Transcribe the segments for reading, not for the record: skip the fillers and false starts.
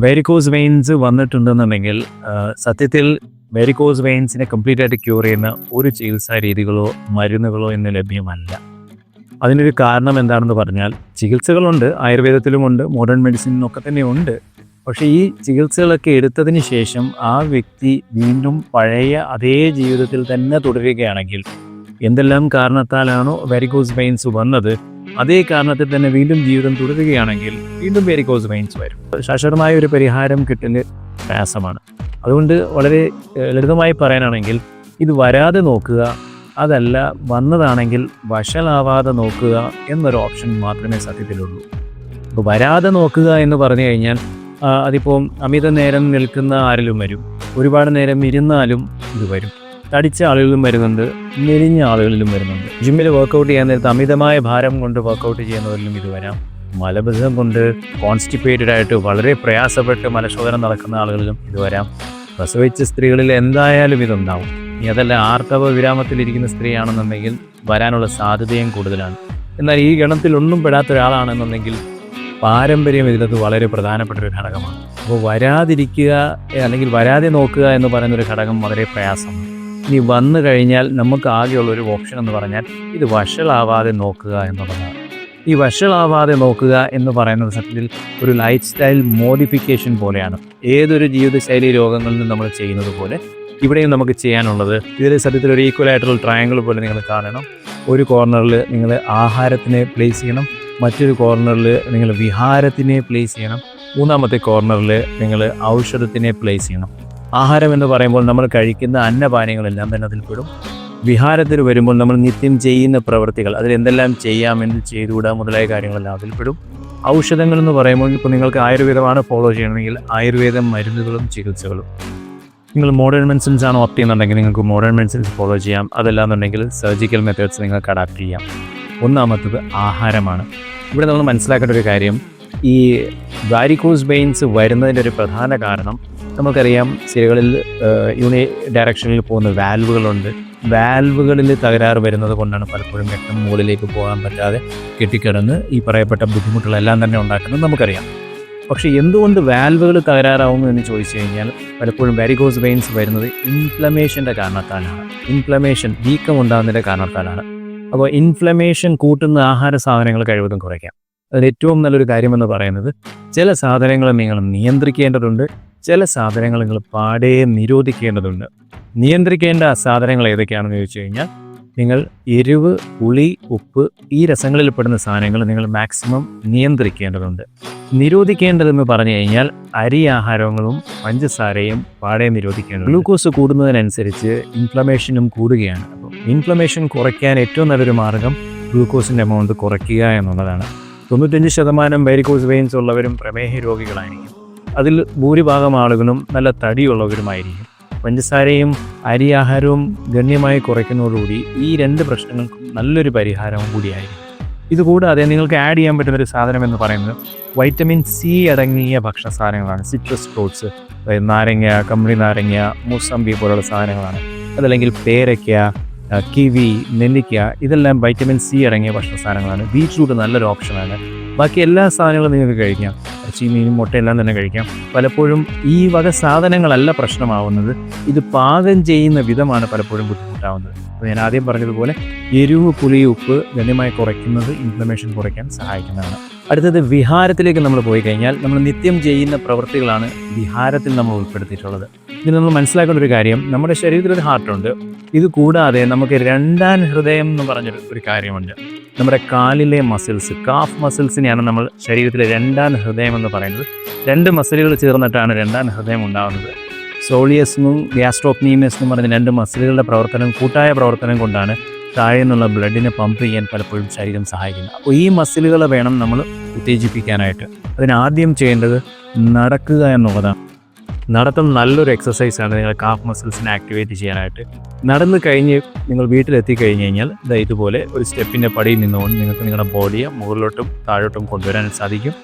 Varicose veins വന്നിട്ടുണ്ടെന്നുണ്ടെങ്കിൽ സത്യത്തിൽ varicose വെയിൻസിനെ complete ആയിട്ട് cure ചെയ്യുന്ന ഒരു ചികിത്സാ രീതികളോ മരുന്നുകളോ ഇന്ന് ലഭ്യമല്ല. അതിനൊരു കാരണം എന്താണെന്ന് പറഞ്ഞാൽ ചികിത്സകളുണ്ട്, ആയുർവേദത്തിലുമുണ്ട്, മോഡേൺ മെഡിസിനൊക്കെ തന്നെ ഉണ്ട്. പക്ഷേ ഈ ചികിത്സകളൊക്കെ എടുത്തതിന് ശേഷം ആ വ്യക്തി വീണ്ടും പഴയ അതേ ജീവിതത്തിൽ തന്നെ തുടരുകയാണെങ്കിൽ, എന്തെല്ലാം കാരണത്താലാണോ വെരിക്കോസ് വെയിൻസ് വന്നത് അതേ കാരണത്തിൽ തന്നെ വീണ്ടും ജീവിതം തുടരുകയാണെങ്കിൽ വീണ്ടും വെരിക്കോസ് വെയിൻസ് വരും. ശാശ്വതമായ ഒരു പരിഹാരം കിട്ടൽ പ്രയാസമാണ്. അതുകൊണ്ട് വളരെ ലളിതമായി പറയാനാണെങ്കിൽ ഇത് വരാതെ നോക്കുക, അതല്ല വന്നതാണെങ്കിൽ വഷളാവാതെ നോക്കുക എന്നൊരു ഓപ്ഷൻ മാത്രമേ സത്യത്തിലുള്ളൂ. അപ്പോൾ വരാതെ നോക്കുക എന്ന് പറഞ്ഞു കഴിഞ്ഞാൽ അതിപ്പോൾ അമിത നേരം നിൽക്കുന്ന ആരിലും വരും, ഒരുപാട് നേരം ഇരുന്നാലും ഇത് വരും. തടിച്ച ആളുകളിലും വരുന്നുണ്ട്, മെലിഞ്ഞ ആളുകളിലും വരുന്നുണ്ട്. ജിമ്മിൽ വർക്കൗട്ട് ചെയ്യാൻ നേരത്ത് അമിതമായ ഭാരം കൊണ്ട് വർക്കൗട്ട് ചെയ്യുന്നവരിലും ഇത് വരാം. മലബന്ധം കൊണ്ട് കോൺസ്റ്റിപ്പേറ്റഡ് ആയിട്ട് വളരെ പ്രയാസപ്പെട്ട് മലശോധന നടക്കുന്ന ആളുകളിലും ഇത് വരാം. പ്രസവിച്ച സ്ത്രീകളിൽ എന്തായാലും ഇതുണ്ടാവും. ഇനി അതല്ല ആർത്തവ വിരാമത്തിലിരിക്കുന്ന സ്ത്രീയാണെന്നുണ്ടെങ്കിൽ വരാനുള്ള സാധ്യതയും കൂടുതലാണ്. എന്നാൽ ഈ ഗണത്തിലൊന്നും പെടാത്ത ഒരാളാണെന്നുണ്ടെങ്കിൽ പാരമ്പര്യം ഇതിലത് വളരെ പ്രധാനപ്പെട്ട ഒരു ഘടകമാണ്. അപ്പോൾ വരാതിരിക്കുക അല്ലെങ്കിൽ വരാതെ നോക്കുക എന്ന് പറയുന്നൊരു ഘടകം വളരെ പ്രയാസമാണ്. ഇനി വന്നു കഴിഞ്ഞാൽ നമുക്ക് ആകെയുള്ളൊരു ഓപ്ഷൻ എന്ന് പറഞ്ഞാൽ ഇത് വഷളാവാതെ നോക്കുക എന്നുള്ളതാണ്. ഈ വഷളാവാതെ നോക്കുക എന്ന് പറയുന്നത് സത്യത്തിൽ ഒരു ലൈഫ് സ്റ്റൈൽ മോഡിഫിക്കേഷൻ പോലെയാണ്. ഏതൊരു ജീവിതശൈലി രോഗങ്ങളിൽ നിന്ന് നമ്മൾ ചെയ്യുന്നത് പോലെ ഇവിടെയും നമുക്ക് ചെയ്യാനുള്ളത് ഇതിൽ സത്യത്തിൽ ഒരു ഈക്വലായിട്ടുള്ള ട്രയാങ്കിൾ പോലെ നിങ്ങൾ കാണണം. ഒരു കോർണറിൽ നിങ്ങൾ ആഹാരത്തിനെ പ്ലേസ് ചെയ്യണം, മറ്റൊരു കോർണറിൽ നിങ്ങൾ വിഹാരത്തിനെ പ്ലേസ് ചെയ്യണം, മൂന്നാമത്തെ കോർണറിൽ നിങ്ങൾ ഔഷധത്തിനെ പ്ലേസ് ചെയ്യണം. ആഹാരം എന്ന് പറയുമ്പോൾ നമ്മൾ കഴിക്കുന്ന അന്നപാനീയങ്ങളെല്ലാം തന്നെ അതിൽപ്പെടും. വിഹാരത്തിൽ വരുമ്പോൾ നമ്മൾ നിത്യം ചെയ്യുന്ന പ്രവൃത്തികൾ, അതിലെന്തെല്ലാം ചെയ്യാമെന്ന് ചെയ്തുകൂടാ മുതലായ കാര്യങ്ങളെല്ലാം അതിൽപ്പെടും. ഔഷധങ്ങൾ എന്ന് പറയുമ്പോൾ ഇപ്പോൾ നിങ്ങൾക്ക് ആയുർവേദമാണ് ഫോളോ ചെയ്യണമെങ്കിൽ ആയുർവേദം മരുന്നുകളും ചികിത്സകളും. നിങ്ങൾ മോഡേൺ മെഡിസിൻസ് ആണ് ഓപ്റ്റ് ചെയ്യുന്നുണ്ടെങ്കിൽ നിങ്ങൾക്ക് മോഡേൺ മെഡിസിൻസ് ഫോളോ ചെയ്യാം. അതല്ലാന്നുണ്ടെങ്കിൽ സർജിക്കൽ മെത്തേഡ്സ് നിങ്ങൾക്ക് അഡാപ്റ്റ് ചെയ്യാം. ഒന്നാമത്തത് ആഹാരമാണ്. ഇവിടെ നമ്മൾ മനസ്സിലാക്കേണ്ട ഒരു കാര്യം, ഈ വാരിക്കോസ് വെയിൻസ് വരുന്നതിൻ്റെ ഒരു പ്രധാന കാരണം നമുക്കറിയാം, സ്ത്രീകളിൽ യൂണി ഡയറക്ഷനിൽ പോകുന്ന വാൽവുകളുണ്ട്. വാൽവുകളിൽ തകരാറ് വരുന്നത് കൊണ്ടാണ് പലപ്പോഴും രക്തം മുകളിലേക്ക് പോകാൻ പറ്റാതെ കെട്ടിക്കിടന്ന് ഈ പറയപ്പെട്ട ബുദ്ധിമുട്ടുകളെല്ലാം തന്നെ ഉണ്ടാക്കുന്നത് നമുക്കറിയാം. പക്ഷേ എന്തുകൊണ്ട് വാൽവുകൾ തകരാറാവുന്നു എന്ന് ചോദിച്ചു കഴിഞ്ഞാൽ പലപ്പോഴും വാരിക്കോസ് വെയിൻസ് വരുന്നത് ഇൻഫ്ലമേഷൻ്റെ കാരണത്താലാണ്. ഇൻഫ്ലമേഷൻ, വീക്കം ഉണ്ടാകുന്നതിൻ്റെ കാരണത്താലാണ്. അപ്പോൾ ഇൻഫ്ലമേഷൻ കൂട്ടുന്ന ആഹാര സാധനങ്ങൾ കഴിവതും കുറയ്ക്കാം. അതിൽ ഏറ്റവും നല്ലൊരു കാര്യമെന്ന് പറയുന്നത് ചില സാധനങ്ങൾ നിങ്ങൾ നിയന്ത്രിക്കേണ്ടതുണ്ട്, ചില സാധനങ്ങൾ നിങ്ങൾ പാടെ നിരോധിക്കേണ്ടതുണ്ട്. നിയന്ത്രിക്കേണ്ട സാധനങ്ങൾ ഏതൊക്കെയാണെന്ന് ചോദിച്ചു കഴിഞ്ഞാൽ നിങ്ങൾ എരിവ്, പുളി, ഉപ്പ് ഈ രസങ്ങളിൽ പെടുന്ന സാധനങ്ങൾ നിങ്ങൾ മാക്സിമം നിയന്ത്രിക്കേണ്ടതുണ്ട്. നിരോധിക്കേണ്ടതെന്ന് പറഞ്ഞു കഴിഞ്ഞാൽ അരി ആഹാരങ്ങളും പഞ്ചസാരയും പാടെ നിരോധിക്കേണ്ടതുണ്ട്. ഗ്ലൂക്കോസ് കൂടുന്നതിനനുസരിച്ച് ഇൻഫ്ലമേഷനും കൂടുകയാണ്. അപ്പോൾ ഇൻഫ്ലമേഷൻ കുറയ്ക്കാൻ ഏറ്റവും നല്ലൊരു മാർഗം ഗ്ലൂക്കോസിൻ്റെ എമൗണ്ട് കുറയ്ക്കുക എന്നുള്ളതാണ്. 95% വെരിക്കോസ് വെയിൻസ് ഉള്ളവരും പ്രമേഹ രോഗികളായിരിക്കും. അതിൽ ഭൂരിഭാഗം ആളുകളും നല്ല തടിയുള്ളവരുമായിരിക്കും. പഞ്ചസാരയും അരി ആഹാരവും ഗണ്യമായി കുറയ്ക്കുന്നതോടുകൂടി ഈ രണ്ട് പ്രശ്നങ്ങൾക്കും നല്ലൊരു പരിഹാരവും കൂടിയായിരിക്കും. ഇതുകൂടാതെ നിങ്ങൾക്ക് ആഡ് ചെയ്യാൻ പറ്റുന്നൊരു സാധനം എന്ന് പറയുന്നത് വൈറ്റമിൻ സി അടങ്ങിയ ഭക്ഷണ സാധനങ്ങളാണ്. സിട്രസ് ഫ്രൂട്ട്സ്, അതായത് നാരങ്ങ, കമ്പിളി നാരങ്ങ, മൂസമ്പി പോലുള്ള സാധനങ്ങളാണ്. അതല്ലെങ്കിൽ പേരയ്ക്ക, കിവി, നെല്ലിക്ക, ഇതെല്ലാം വൈറ്റമിൻ സി അടങ്ങിയ ഭക്ഷണ സാധനങ്ങളാണ്. ബീറ്റ്റൂട്ട് നല്ലൊരു ഓപ്ഷനാണ്. ബാക്കി എല്ലാ സാധനങ്ങളും നിങ്ങൾക്ക് കഴിക്കാം. ഇറച്ചി, മീനും, മുട്ടയെല്ലാം തന്നെ കഴിക്കാം. പലപ്പോഴും ഈ വക സാധനങ്ങളല്ല പ്രശ്നമാവുന്നത്, ഇത് പാകം ചെയ്യുന്ന വിധമാണ് പലപ്പോഴും ബുദ്ധിമുട്ടാവുന്നത്. അപ്പോൾ ഞാൻ ആദ്യം പറഞ്ഞതുപോലെ എരിവ്, പുളി, ഉപ്പ് ഗണ്യമായി കുറയ്ക്കുന്നത് ഇൻഫ്ലമേഷൻ കുറയ്ക്കാൻ സഹായിക്കുന്നതാണ്. അടുത്തത് വിഹാരത്തിലേക്ക് നമ്മൾ പോയി കഴിഞ്ഞാൽ നമ്മൾ നിത്യം ചെയ്യുന്ന പ്രവൃത്തികളാണ് വിഹാരത്തിൽ നമ്മൾ ഉൾപ്പെടുത്തിയിട്ടുള്ളത്. ഇത് നമ്മൾ മനസ്സിലാക്കേണ്ട ഒരു കാര്യം, നമ്മുടെ ശരീരത്തിലൊരു ഹാർട്ടുണ്ട്. ഇത് കൂടാതെ നമുക്ക് രണ്ടാം ഹൃദയം എന്ന് പറഞ്ഞൊരു കാര്യമുണ്ട്. നമ്മുടെ കാലിലെ മസിൽസ്, കാഫ് മസിൽസിനെയാണ് നമ്മൾ ശരീരത്തിലെ രണ്ടാം ഹൃദയം എന്ന് പറയുന്നത്. രണ്ട് മസിലുകൾ ചേർന്നിട്ടാണ് രണ്ടാം ഹൃദയം ഉണ്ടാകുന്നത്. സോളിയസിനും ഗ്യാസ്ട്രോക്നീമിയസ് എന്ന് പറഞ്ഞ രണ്ട് മസിലുകളുടെ പ്രവർത്തനം, കൂട്ടായ പ്രവർത്തനം കൊണ്ടാണ് താഴെ നിന്നുള്ള ബ്ലഡിനെ പമ്പ് ചെയ്യാൻ പലപ്പോഴും ശരീരം സഹായിക്കുന്നത്. അപ്പോൾ ഈ മസിലുകളെ വേണം നമ്മൾ ഉത്തേജിപ്പിക്കാനായിട്ട്. അതിനാദ്യം ചെയ്യേണ്ടത് നടക്കുക എന്നുള്ളതാണ്. നടത്തം നല്ലൊരു എക്സസൈസാണ് നിങ്ങൾ കാഫ് മസിൽസിനെ ആക്ടിവേറ്റ് ചെയ്യാനായിട്ട്. നടന്നു കഴിഞ്ഞ് നിങ്ങൾ വീട്ടിലെത്തി കഴിഞ്ഞ് കഴിഞ്ഞാൽ ഇതുപോലെ ഒരു സ്റ്റെപ്പിൻ്റെ പടിയിൽ നിന്നുകൊണ്ട് നിങ്ങൾക്ക് നിങ്ങളുടെ ബോഡിയെ മുകളിലോട്ടും താഴോട്ടും കൊണ്ടുവരാൻ സാധിക്കും.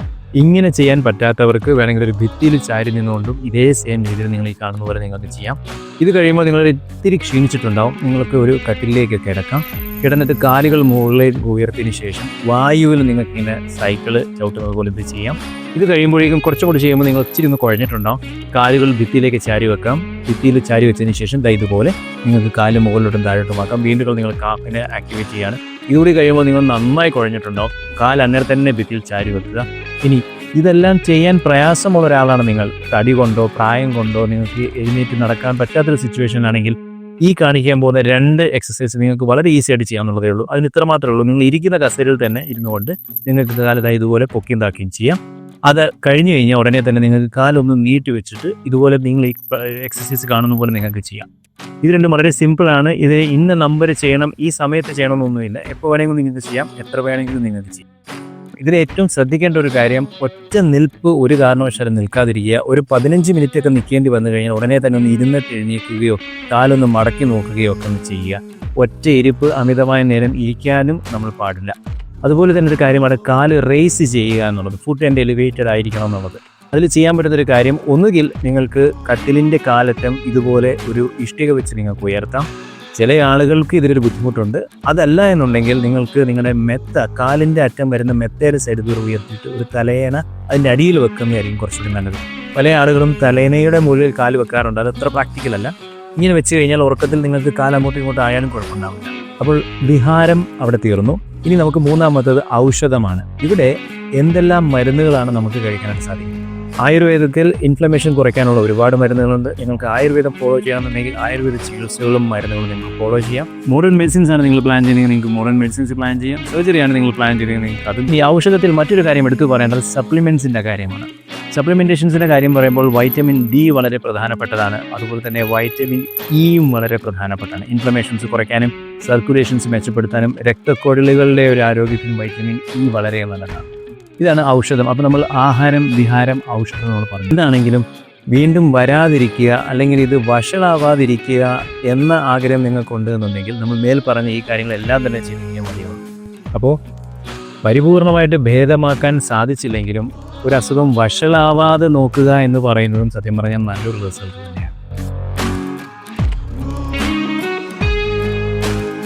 ഇങ്ങനെ ചെയ്യാൻ പറ്റാത്തവർക്ക് വേണമെങ്കിൽ ഒരു ഭിത്തിയിൽ ചാരി നിന്നുകൊണ്ടും ഇതേ സെയിം രീതിയിൽ നിങ്ങൾ ഈ കാണുന്ന പോലെ നിങ്ങൾക്ക് ചെയ്യാം. ഇത് കഴിയുമ്പോൾ നിങ്ങൾ ഇത്തിരി ക്ഷീണിച്ചിട്ടുണ്ടാവും. നിങ്ങൾക്ക് ഒരു കട്ടിലേക്ക് കിടക്കാം. കിടന്നിട്ട് കാലുകൾ മുകളിലേക്ക് ഉയർത്തിയതിന് ശേഷം വായുവിൽ നിങ്ങൾക്ക് ഇങ്ങനെ സൈക്കിള് ചവിട്ടുന്നത് പോലെ ഇത് ചെയ്യാം. ഇത് കഴിയുമ്പോഴേക്കും കുറച്ചും കൂടി ചെയ്യുമ്പോൾ നിങ്ങൾ ഇച്ചിരി ഒന്ന് കുഴഞ്ഞിട്ടുണ്ടാവും. കാലുകൾ ഭിത്തിയിലേക്ക് ചാരി വെക്കാം. ഭിത്തിയിൽ ചാരി വെച്ചതിന് ശേഷം ഇതുപോലെ നിങ്ങൾക്ക് കാല് മുകളിലോട്ടും താഴോട്ടും ആക്കാം. വീണ്ടും നിങ്ങൾ കാഫിനെ ആക്ടിവേറ്റ് ചെയ്യാണ്. ഇതുകൂടി കഴിയുമ്പോൾ നിങ്ങൾ നന്നായി കുഴഞ്ഞിട്ടുണ്ടാവും. കാല് അന്നേരം തന്നെ ഭിത്തിയിൽ ചാരി വെക്കുക. ഇനി ഇതെല്ലാം ചെയ്യാൻ പ്രയാസമുള്ള ഒരാളാണ് നിങ്ങൾ, തടി കൊണ്ടോ പ്രായം കൊണ്ടോ നിങ്ങൾക്ക് എഴുന്നേറ്റ് നടക്കാൻ പറ്റാത്തൊരു സിറ്റുവേഷൻ ആണെങ്കിൽ ഈ കാണിക്കാൻ പോകുന്ന 2 എക്സസൈസ് നിങ്ങൾക്ക് വളരെ ഈസി ആയിട്ട് ചെയ്യാവുന്നതേ ഉള്ളൂ. അതിന് ഇത്ര മാത്രമേ ഉള്ളൂ. നിങ്ങൾ ഇരിക്കുന്ന കസേരയിൽ തന്നെ ഇരുന്നുകൊണ്ട് നിങ്ങൾക്ക് കാലത്തായി ഇതുപോലെ പൊക്കിയും താക്കിയും ചെയ്യാം. അത് കഴിഞ്ഞ് കഴിഞ്ഞാൽ ഉടനെ തന്നെ നിങ്ങൾക്ക് കാലൊന്ന് നീട്ടി വെച്ചിട്ട് ഇതുപോലെ നിങ്ങൾ ഈ എക്സസൈസ് കാണുന്ന പോലെ നിങ്ങൾക്ക് ചെയ്യാം. ഇത് രണ്ടും വളരെ സിമ്പിളാണ്. ഇത് ഇന്ന നമ്പർ ചെയ്യണം, ഈ സമയത്ത് ചെയ്യണമെന്നൊന്നുമില്ല. എപ്പോൾ വേണമെങ്കിലും നിങ്ങൾക്ക് ചെയ്യാം, എത്ര വേണമെങ്കിലും നിങ്ങൾക്ക് ചെയ്യാം. ഇതിൽ ഏറ്റവും ശ്രദ്ധിക്കേണ്ട ഒരു കാര്യം, ഒറ്റ നിൽപ്പ് ഒരു കാരണവശാലും നിൽക്കാതിരിക്കുക. ഒരു 15 മിനിറ്റ് ഒക്കെ നിൽക്കേണ്ടി വന്നു കഴിഞ്ഞാൽ ഉടനെ തന്നെ ഒന്ന് ഇരുന്നിട്ട് എഴുന്നേൽക്കുകയോ കാലൊന്ന് മടക്കി നോക്കുകയോ ഒക്കെ ഒന്ന് ചെയ്യുക. ഒറ്റ ഇരിപ്പ് അമിതമായ നേരം ഇരിക്കാനും നമ്മൾ പാടില്ല. അതുപോലെ തന്നെ ഒരു കാര്യമാണ് കാല് റേസ് ചെയ്യുക എന്നുള്ളത്. ഫുട്ട് ആൻഡ് എലിവേറ്റഡ് ആയിരിക്കണം എന്നുള്ളത്. അതിൽ ചെയ്യാൻ പറ്റുന്നൊരു കാര്യം, ഒന്നുകിൽ നിങ്ങൾക്ക് കട്ടിലിൻ്റെ കാലറ്റം ഇതുപോലെ ഒരു ഇഷ്ടിക വെച്ച് നിങ്ങൾക്ക് ഉയർത്താം. ചില ആളുകൾക്ക് ഇതിലൊരു ബുദ്ധിമുട്ടുണ്ട്. അതല്ല എന്നുണ്ടെങ്കിൽ നിങ്ങൾക്ക് നിങ്ങളുടെ കാലിൻ്റെ അറ്റം വരുന്ന മെത്തയുടെ സൈഡ് ദൂരം ഉയർത്തിയിട്ട് ഒരു തലയണ അതിൻ്റെ അടിയിൽ വെക്കുന്നതായിരിക്കും കുറച്ചുകൂടി നല്ലത്. പല ആളുകളും തലയണയുടെ മുകളിൽ കാല് വെക്കാറുണ്ട്. അത് അത്ര പ്രാക്ടിക്കലല്ല. ഇങ്ങനെ വെച്ച് കഴിഞ്ഞാൽ ഉറക്കത്തിൽ നിങ്ങൾക്ക് കാലങ്ങോട്ടും ഇങ്ങോട്ടും ആയാലും കുഴപ്പമുണ്ടാവില്ല. അപ്പോൾ വിഹാരം അവിടെ തീർന്നു. ഇനി നമുക്ക് മൂന്നാമത്തത് ഔഷധമാണ്. ഇവിടെ എന്തെല്ലാം മരുന്നുകളാണ് നമുക്ക് കഴിക്കാനായിട്ട് സാധിക്കുന്നത്? ആയുർവേദത്തിൽ ഇൻഫ്ലമേഷൻ കുറയ്ക്കാനുള്ള ഒരുപാട് മരുന്നുകളുണ്ട്. നിങ്ങൾക്ക് ആയുർവേദം ഫോളോ ചെയ്യണമെന്നുണ്ടെങ്കിൽ ആയുർവേദ ചികിത്സകളും മരുന്നുകളും നിങ്ങൾക്ക് ഫോളോ ചെയ്യാം. മോഡേൺ മെഡിസിൻസ് ആണ് നിങ്ങൾ പ്ലാൻ ചെയ്യുന്നത്, നിങ്ങൾക്ക് മോഡേൺ മെഡിസിൻസ് പ്ലാൻ ചെയ്യാം. സർജറി ആണ് നിങ്ങൾ പ്ലാൻ ചെയ്യുന്നത്, അതും. ഈ ഔഷധത്തിൽ മറ്റൊരു കാര്യം എടുത്തു പറയേണ്ടത് സപ്ലിമെൻറ്റ്സിൻ്റെ കാര്യമാണ്. സപ്ലിമെൻറ്റേഷൻസിൻ്റെ കാര്യം പറയുമ്പോൾ വൈറ്റമിൻ ഡി വളരെ പ്രധാനപ്പെട്ടതാണ്. അതുപോലെ തന്നെ വൈറ്റമിൻ ഇയും വളരെ പ്രധാനപ്പെട്ടതാണ്. ഇൻഫ്ലമേഷൻസ് കുറയ്ക്കാനും സർക്കുലേഷൻസ് മെച്ചപ്പെടുത്താനും രക്തക്കുഴലുകളുടെ ഒരു ആരോഗ്യത്തിനും വൈറ്റമിൻ ഇ വളരെ നല്ലതാണ്. ഇതാണ് ഔഷധം. അപ്പോൾ നമ്മൾ ആഹാരം, വിഹാരം, ഔഷധം നമ്മൾ പറഞ്ഞു. എന്താണെങ്കിലും വീണ്ടും വരാതിരിക്കുക അല്ലെങ്കിൽ ഇത് വഷളാവാതിരിക്കുക എന്ന ആഗ്രഹം നിങ്ങൾക്കുണ്ട് എന്നുണ്ടെങ്കിൽ നമ്മൾ മേൽ പറഞ്ഞ ഈ കാര്യങ്ങളെല്ലാം തന്നെ ചെയ്തിരിക്കാൻ മതിയാവും. അപ്പോൾ പരിപൂർണമായിട്ട് ഭേദമാക്കാൻ സാധിച്ചില്ലെങ്കിലും ഒരു അസുഖം വഷളാവാതെ നോക്കുക എന്ന് പറയുന്നതും സത്യം പറഞ്ഞാൽ നല്ലൊരു റിസൾട്ട്.